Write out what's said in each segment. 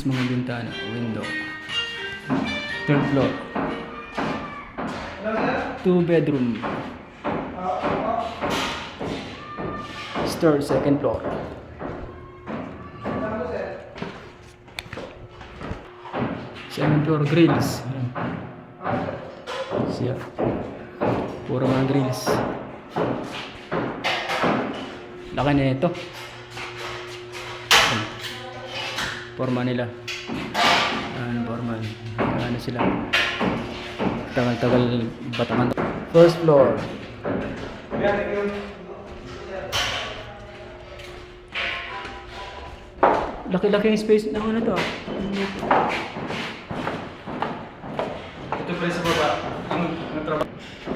grills, mga bintana, window. Third floor. 2 bedroom. Third, second floor. Second floor grills. Siya. Puro mga grills. Laki na ito. Forma nila. Ano forma? Ano sila? Tagal-tagal Batangan. First floor. Laki-laki yung space ng ano to. Ito pala sa baba. Ang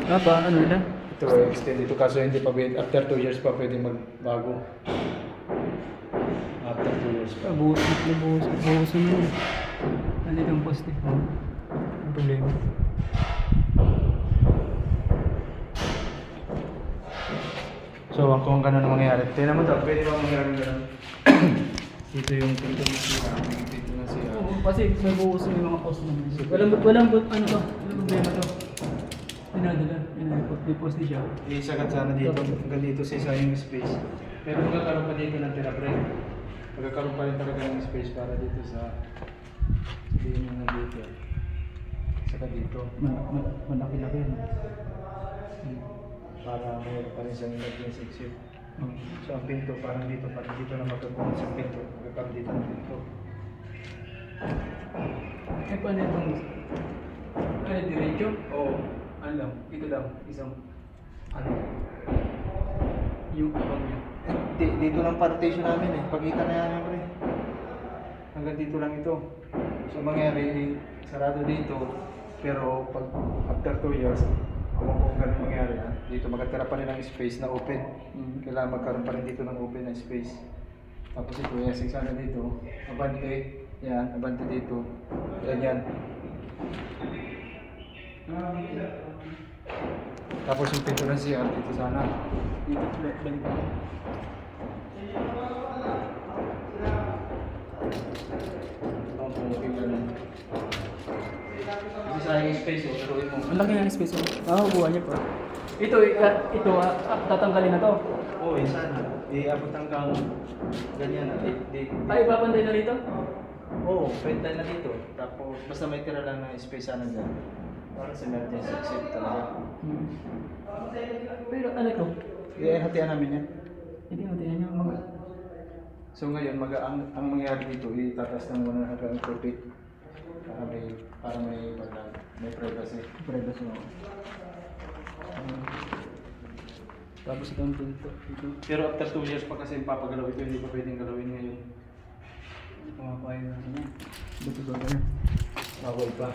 trabaho. Ano nila? Ito extend ito kaso hindi pa pwede. After 2 years pa pwede magbago. After 2 years pa. Buhos na yun. Ano itong poste? Ang problema. So kung ganun ang mangyayari. Tingnan mo daw, pwede ba mangyayari ganun? Ito yung pinto na siya. Pinto na siya. Oo, kasi may buhos na yung mga poste naman. Walang ano to? Walang problema to. Pinadala. May poste siya. Isagat sana dito. Hanggang dito sa isa yung space. Pero magkakaroon pa dito ng tira-break. Magkakaroon pa rin talaga ng space para dito sa hindi yung nandito. Saka dito. Malaki-laki yan. Para mayroon pa rin siyang emergency exit. So ang pinto parang dito na magkakaroon sa pinto. Magkakaroon dito ng pinto. Eh, paano itong... Ano, diretso? Oo. Ano lang? Ito lang. Isang... Ano? Yung abang niya. Dito lang partition namin eh. Pagkita na yan pre. Hanggang dito lang ito. So mangyari, sarado dito. Pero pag after 2 years, kung ganun mangyari ha, dito magkatira pa rin ng space na open. Kailangan magkaroon pa rin dito ng open na space. Tapos ito, yes, sana dito. Abante. Yan, abante dito. Ganyan. Tapos yung pinto ng CR dito sana. Dito, balik ako. Kasi sayang yung space oh, turuin mo. Ang laki nga ng space. Buha niya pa. Ito, tatanggalin na to. Oo, sana. Abot hanggang ganyan na. Ay, ipapanday na rito? Oo, pwede na dito. Tapos, basta may tira lang ng space sana dyan. Para sa emergency exit talaga. Pero ano to? Hatian namin yan. Hindi mo tingnan niyo mga... So ngayon, ang mangyayari dito, itataas ng 100 feet. Para may privacy. Privacy mo. Tapos ito ang pinto. Pero after 2 years pa kasi papagalaw ito, hindi pa pwedeng galawin ngayon. Pumapayag na niya. Buti ba ganun? Bawal pa.